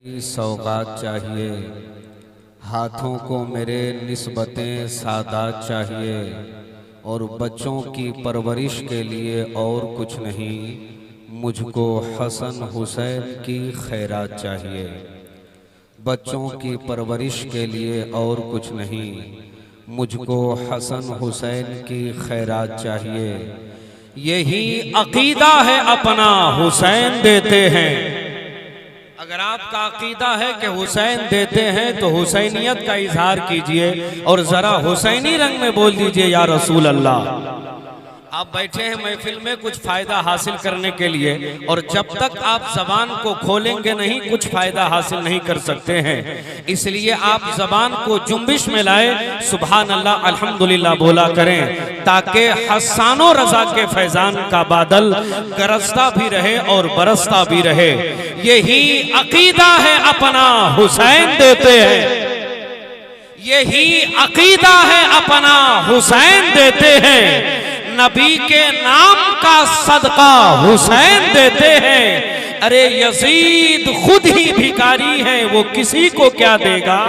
सौगात चाहिए, हाथों को मेरे निस्बतें सादात चाहिए, और बच्चों की परवरिश के लिए और कुछ नहीं, मुझको हसन हुसैन की खैरात चाहिए। बच्चों की परवरिश के लिए और कुछ नहीं, मुझको हसन हुसैन की खैरात चाहिए। यही अकीदा है अपना, हुसैन देते हैं। अगर आपका अकीदा है कि हुसैन देते हैं तो हुसैनियत का इजहार कीजिए और जरा हुसैनी रंग में बोल दीजिए या रसूल अल्लाह। आप बैठे हैं महफिल में कुछ फायदा हासिल करने के लिए, और जब तक आप जबान को खोलेंगे नहीं कुछ फायदा हासिल नहीं कर सकते हैं। इसलिए आप जबान को जुम्बिश में लाए, सुभान अल्लाह अल्हम्दुलिल्लाह बोला करें, ताकि हसानो रजा के फैजान का बादल गरजता भी रहे और बरसता भी रहे। यही अकीदा है अपना, हुसैन देते हैं। यही अकीदा है अपना, हुसैन देते हैं। नबी के नाम का सदका हुसैन देते हैं। अरे यजीद खुद ही भिखारी है, वो किसी को क्या देगा,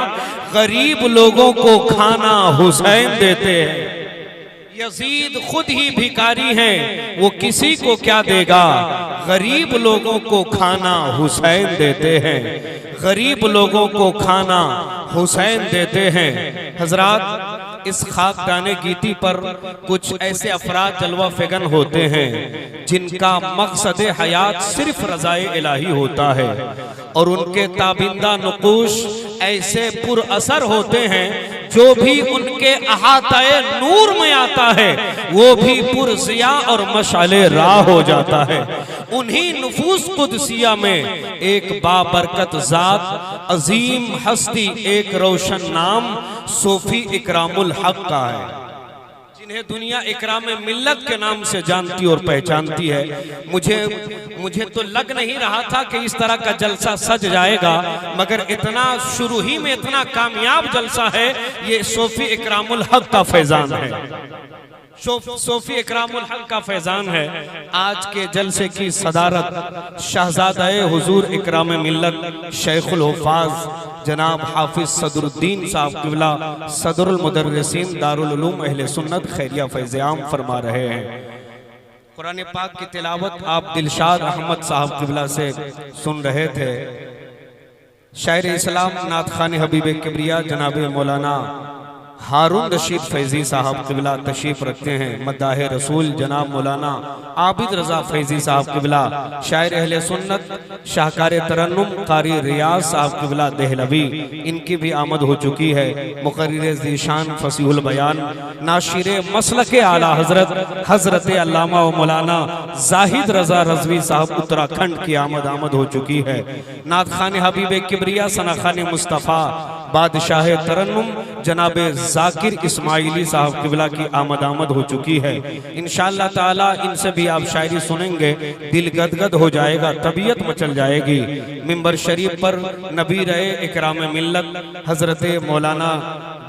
गरीब लोगों को खाना हुसैन देते हैं। यजीद खुद ही भिखारी है, वो किसी को क्या देगा, गरीब लोगों को खाना हुसैन देते हैं। गरीब लोगों को खाना हुसैन देते हैं। हजरात, इस खाकदाने गीती पर कुछ ऐसे अफराद जलवा फिगन होते हैं जिनका मकसद हयात सिर्फ रज़ाए इलाही होता है, और उनके ताबिंदा नुकूश ऐसे पुरअसर होते हैं, जो भी उनके अहाताए नूर में आता है वो भी पुरज़िया और मशाले राह हो जाता है। उन्हीं नुफूस कुदसिया में एक बाबरकत ज़ात, अजीम हस्ती, एक रोशन नाम सूफी इकरामुल हक का है, जिन्हें दुनिया इकराम मिल्लत के नाम से जानती और पहचानती है। मुझे तो लग नहीं रहा था कि इस तरह का जलसा सज जाएगा, मगर इतना शुरू ही में इतना कामयाब जलसा है। ये सूफी इकरामुल हक का फैजान है, सूफी इकरामुल हक का फैजान है। आज के जलसे की सदारत शहजादाए हुजूर इकराम मिल्लत शेखुल हुफ़ाज़ जनाब हाफिज सदरुद्दीन साहब क़िबला सदरुल मुदर्रिसीन दारुल उलूम अहले सुन्नत खैरिया फैज़ आम फरमा रहे हैं। कुरान पाक की तिलावत आप दिलशाद अहमद साहब क़िबला से सुन रहे थे। शायर इस्लाम नात खान हबीब किबरिया जनाब मौलाना हारून रशीद फैजी साहब क़िबला तशरीफ रखते हैं। मद्दाह रसूल जनाब मौलाना आबिद रजा फैजी साहब क़िबला, शायर अहले सुन्नत शाहकार तरन्नुम कारी रियाज साहब क़िबला देहलवी, इनकी भी आमद हो चुकी है। मुक़र्रिर ज़ीशान फसीहुल बयान नाशिर मसलक आला हज़रत हज़रत अल्लामा व मौलाना जाहिद रजा रज़वी साहब उत्तराखंड की आमद हो चुकी है। नात खान हबीब किबरिया सना खान मुस्तफ़ा बादशाह तरन्नुम जनाब जाकिर इस्माइली साहब क़िबला की आमद हो चुकी है। इंशाअल्लाह ताला इनसे भी आप शायरी सुनेंगे, दिल गदगद हो जाएगा, तबीयत मचल जाएगी। मिंबर शरीफ पर नबी रहे इकराम मिल्लत हजरत मौलाना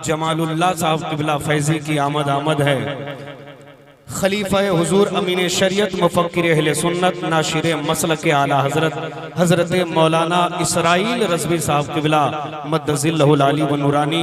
जमालुल्लाह साहब क़िबला फैजी की आमद है। खलीफा हुजूर अमीन शरीयत मुफक्किर अहले सुन्नत नाशिर मसलक आला हजरत मौलाना इसराइल रज़वी साहब क़िबला मद्दज़िल्लहुल आली व नूरानी,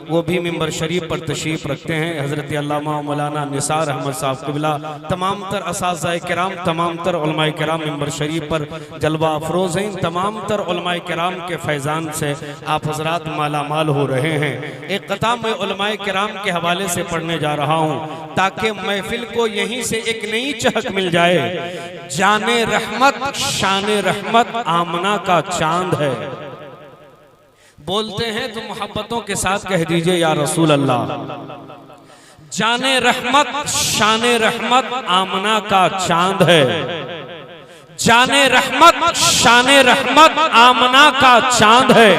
वो भी मिंबर शरीफ पर तशरीफ रखते हैं। हजरत अल्लामा मौलाना निसार अहमद साहब क़िबला, तमाम तर असातिज़ाए किराम, तमाम तर उलमाए किराम मिंबर शरीफ पर जलवा अफरोज़ हैं। तमाम तर उलमाए किराम के फैज़ान से आप हजरात माला माल हो रहे हैं। एक क़ताम मैं उलमाए किराम के हवाले से पढ़ने जा रहा हूँ, ताकि महफिल को यहीं से एक नई चहक मिल जाए। जाने रहमत शाने रहमत आमना का चांद है। बोलते हैं तो मोहब्बतों के साथ कह दीजिए या रसूल अल्लाह। जाने रहमत शाने रहमत आमना का चांद है। जाने रहमत शाने रहमत आमना का चांद है।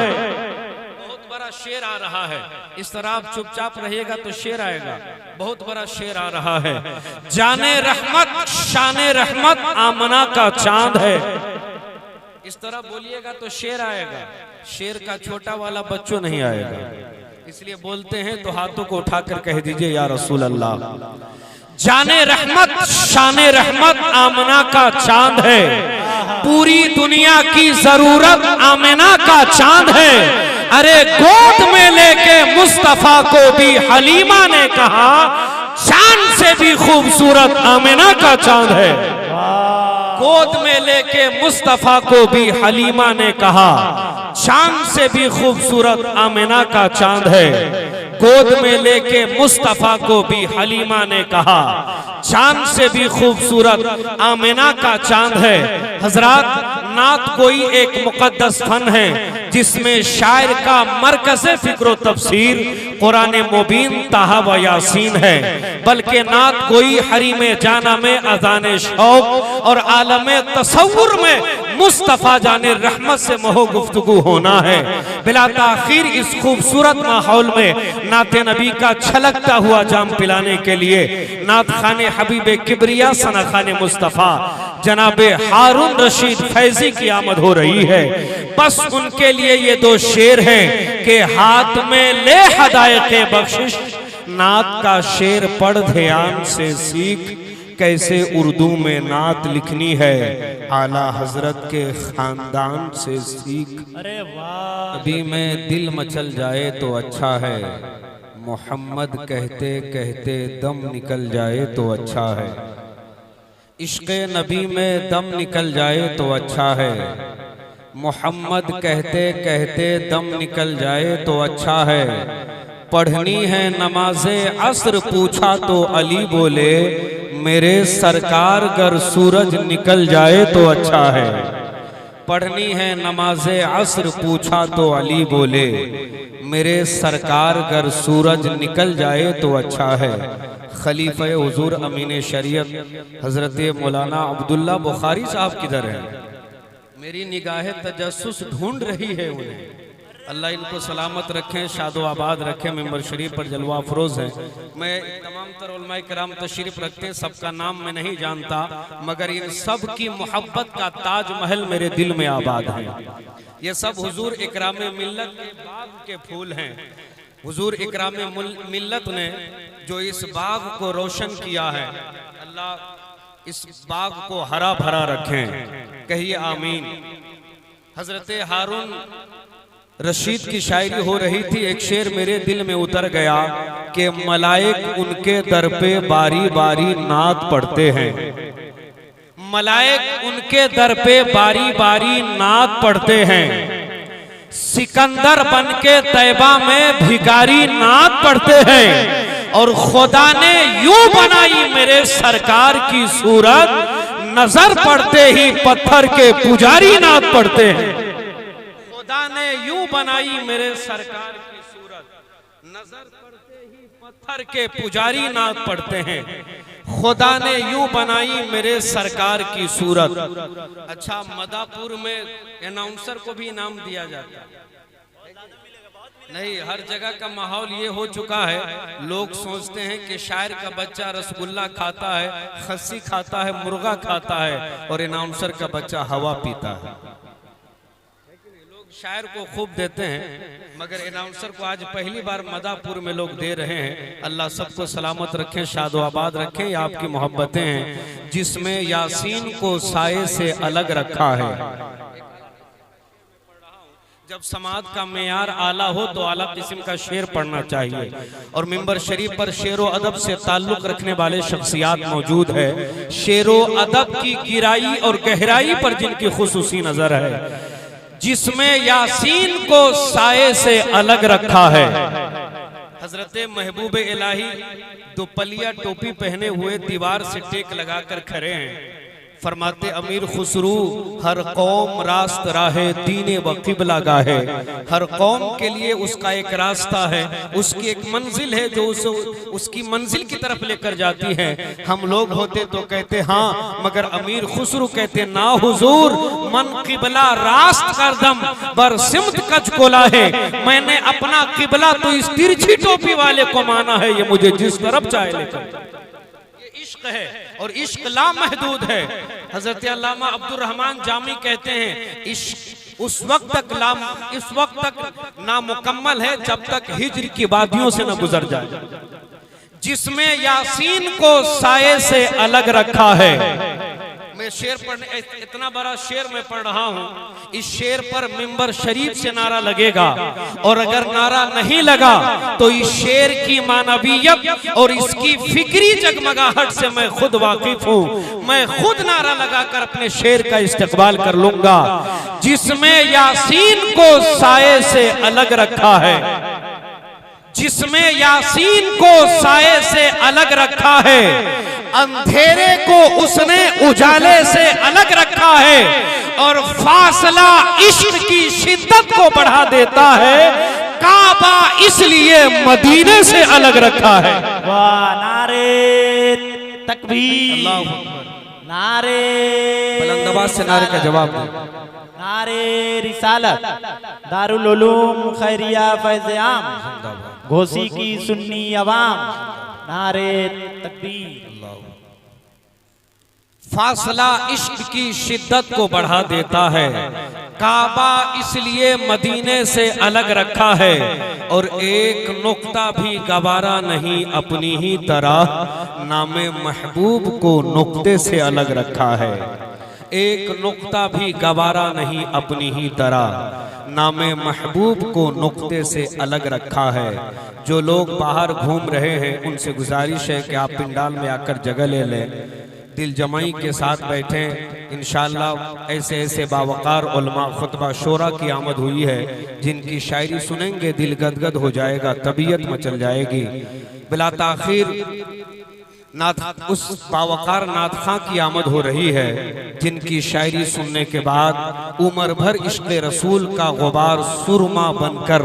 बहुत बड़ा शेर आ रहा है, इस तरह आप चुपचाप रहिएगा तो शेर आएगा। बहुत बड़ा शेर आ रहा है। जाने रहमत शाने रहमत आमना का चांद है। इस तरह बोलिएगा तो शेर आएगा, शेर का छोटा वाला बच्चों नहीं आएगा। इसलिए बोलते हैं तो हाथों को उठाकर कह दीजिए या रसूल अल्लाह। जाने रहमत शाने रहमत आमना का चांद है। पूरी दुनिया की जरूरत आमिना का चांद है। अरे गोद में लेके मुस्तफा को भी हलीमा ने कहा, चांद से भी खूबसूरत आमिना का चांद है। गोद में लेके मुस्तफा को भी हलीमा ने कहा, चांद से भी खूबसूरत आमिना का चांद है। गोद में लेके मुस्तफा को भी हलीमा ने कहा, चांद से भी खूबसूरत आमिना का चांद है। हजरात, नात कोई एक मुकद्दस फन है जिसमें शायर का मरकज़ फिक्र तफसीर कुरान मुबीन ताहा व यासीन है, बल्कि नात कोई हरीम जाना में अज़ान शौक और आलम तसव्वुर में मुस्तफ़ा जाने रहमत से मोह गुफ्तगू होना है। बिला ताखीर इस खूबसूरत माहौल में नाते नबी का छलकता हुआ जाम पिलाने के लिए नात खाने हबीब किबरिया सना खाने मुस्तफ़ा जनाबे हारून रशीद फैजी की आमद हो रही है। बस उनके लिए ये दो शेर हैं कि हाथ में ले हदायत बख्शिश, नात का शेर पढ़ ध्यान से सीख, कैसे उर्दू में नात लिखनी है आला हजरत के खानदान से सीख। अरे वाह, अभी में दिल मचल जाए तो अच्छा है, मोहम्मद कहते कहते दम निकल जाए तो अच्छा है। इश्क़ नबी में दम निकल जाए तो अच्छा है, मोहम्मद कहते कहते दम निकल जाए तो अच्छा है। पढ़नी है नमाज़े अस्र पूछा तो अली बोले, मेरे सरकार गर सूरज निकल जाए तो अच्छा है। पढ़नी है नमाज़े अस्र पूछा तो अली बोले, मेरे सरकार गर सूरज निकल जाए तो अच्छा है। खलीफा हुजूर अमीन शरीयत हजरत मौलाना अब्दुल्ला बुखारी साहब किधर है? मेरी निगाहें तजस्सुस ढूंढ रही है उन्हें। अल्लाह इनको सलामत रखें, शादो आबाद रखें। मेंबर शरीफ पर जलवा अफरोज है। मैं तमाम तर उलमाए किराम तशरीफ रखते हैं, सबका नाम मैं नहीं जानता, मगर इन सब की मोहब्बत का ताजमहल मेरे दिल में आबाद है। ये सब हुजूर इकराम मिल्लत के बाग के फूल हैं। हुजूर इकराम मिल्लत ने जो इस बाग को रोशन किया है, अल्लाह इस बाग को हरा भरा रखें, कहिए आमीन। हजरत हारून रशीद की शायरी हो रही थी, एक शेर मेरे दिल में उतर गया कि मलाइक उनके दर पे बारी बारी नात पढ़ते हैं। मलाइक उनके दर पे बारी बारी नात पढ़ते हैं। सिकंदर बनके तैबा में भिखारी नात पढ़ते हैं। और खुदा ने यूं बनाई मेरे सरकार की सूरत, नजर पड़ते ही पत्थर के पुजारी नात पढ़ते हैं। खुदा ने यूं बनाई मेरे सरकार की सूरत, नजर पड़ते ही पत्थर के पुजारी नात पढ़ते हैं। खुदा ने यूं बनाई मेरे सरकार की सूरत। अच्छा, मदापुर में अनाउंसर को भी इनाम दिया जाता है नहीं? हर जगह का माहौल ये हो चुका है, लोग सोचते हैं कि शायर का बच्चा रसगुल्ला खाता है, खस्सी खाता है, मुर्गा खाता है, और अनाउंसर का बच्चा हवा पीता है। लोग शायर को खूब देते हैं, मगर अनाउंसर को आज पहली बार मदापुर में लोग दे रहे हैं। अल्लाह सबको सलामत रखें, शादो आबाद रखें। ये आपकी मोहब्बतें हैं जिसमें यासीन को साये से अलग रखा है। जब समाज का मेयार आला हो तो आला किस्म का शेर पढ़ना चाहिए। और मिंबर शरीफ पर शेरो अदब से ताल्लुक रखने वाले शख्सियात मौजूद है। शेरो अदब की गिराई और गहराई पर जिनकी खुसूसी नजर है, जिसमें यासीन को साये से अलग रखा है। हजरत महबूब इलाही दुपलिया टोपी पहने हुए दीवार से टेक लगाकर खड़े हैं। फरमाते अमीर खुसरू, हर कौम रास्त राहे दीने व किबला गाहे। हर कौम के लिए उसका एक रास्ता है, उसकी एक मंजिल है जो उसकी मंजिल की तरफ लेकर जाती है। हम लोग होते तो कहते हाँ, मगर अमीर खुसरू कहते ना हुजूर, मन किबला रास्त कर दम बर सिमत कच कोला है। मैंने अपना किबला तो इस तिरछी टोपी वाले को माना है, ये मुझे जिस तरफ चाहे लेकर। इश्क है और इश्क लामहदूद है। हजरत अल्लामा अब्दुर रहमान जामी कहते हैं, इश्क उस वक्त तक नामुकम्मल है जब तक हिज्र की वादियों से न गुजर जाए। जिसमें यासीन को साये से अलग रखा है। मैं शेर पढ़ने, इतना बड़ा शेर मैं पढ़ रहा हूँ, इस शेर पर मिंबर शरीफ से नारा लगेगा, और अगर नारा नहीं लगा तो इस शेर की मानवीयत और इसकी फिक्री जगमगाहट से मैं खुद वाकिफ हूँ। मैं खुद नारा लगाकर अपने शेर का इस्तेकबाल कर लूंगा। जिसमें यासीन को साये से अलग रखा है, जिसमें यासीन को साये से अलग रखा है, अंधेरे को उसने उजाले से अलग रखा है, और फासला इश्क की शिद्दत को बढ़ा देता है। काबा इसलिए मदीने से अलग रखा है। वाह, नारे तकबीर, नारे बुलंद आवाज से नारे का जवाब दे। नारे रिसालत, दारुल उलूम खैरिया फैज़ आम, घोसी की सुन्नी अवाम, नारे तकबीर। फासला इश्क की शिद्दत को बढ़ा देता है, काबा इसलिए मदीने से अलग रखा है, और एक नुक्ता भी गवारा नहीं अपनी ही तरह, नामे महबूब को नुक्ते से अलग रखा है। एक नुक्ता भी गवारा नहीं अपनी ही तरह, नामे महबूब को नुक्ते से अलग रखा है। जो लोग बाहर घूम रहे हैं उनसे गुजारिश है कि आप पिंडाल में आकर जगह ले लें, दिल जमाई के साथ बैठें। इंशाअल्लाह ऐसे ऐसे बावकार उलमा खुतबा शोरा की आमद हुई है, जिनकी शायरी सुनेंगे दिल गदगद हो जाएगा, तबीयत मचल जाएगी। बिला ताखीर उस बावकार नाथ खां की आमद हो रही है, जिनकी शायरी सुनने के बाद उम्र भर इश्क़ रसूल का गुबार सुरमा बनकर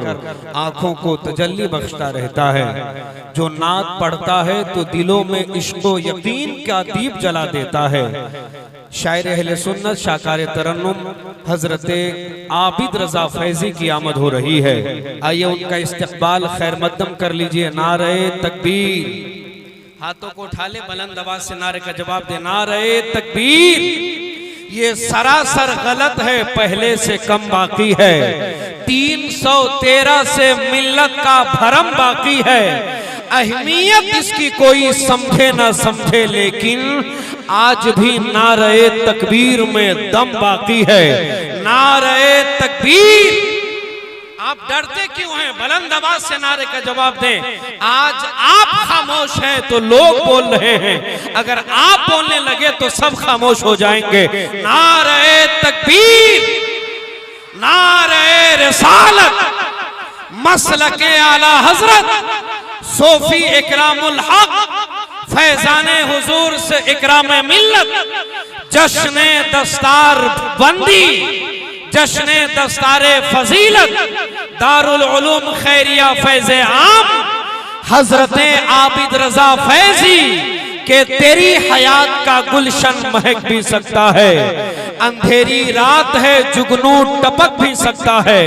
आंखों को तजल्ली बख्शता रहता है। जो नात पढ़ता है तो दिलों में इश्क़ व यकीन का दीप जला देता है। शायर अहले सुन्नत शाकार तरन्नुम हजरत आबिद रजा फैजी की आमद हो रही है। आइए उनका इस्तकबाल खैर मकदम कर लीजिए। नारे तकबीर, हाथों को उठा ले, बुलंद आवाज से नारे का जवाब दे। नारे तकबीर। ये सरासर गलत है, पहले से कम बाकी है, 313 से मिल्लत का भरम बाकी है। अहमियत इसकी कोई समझे ना समझे, लेकिन आज भी नारे तकबीर में दम बाकी है। नारे तकबीर। आप डरते क्यों हैं? बुलंद आवाज से नारे का जवाब दें। आज आप खामोश हैं तो लोग बोल रहे हैं, अगर आप बोलने लगे तो सब खामोश हो जाएंगे। नारे तकबीर, नारे रिसालत, मसलके आला हजरत सोफी इकरामुल हक, फैजाने हुजूर से इकराम मिल्लत, जश्ने दस्तार बंदी, जश्ने दस्तारे फजीलत, दारुल उलूम खैरिया फैज़े आम, हजरते आबिद रजा फैजी के तेरी हयात का गुलशन महक भी सकता है। अंधेरी रात है, जुगनू टपक भी सकता है,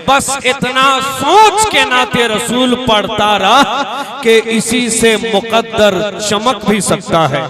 बस इतना सोच के नाते रसूल पढ़ता रहा कि इसी से मुकद्दर चमक भी सकता है।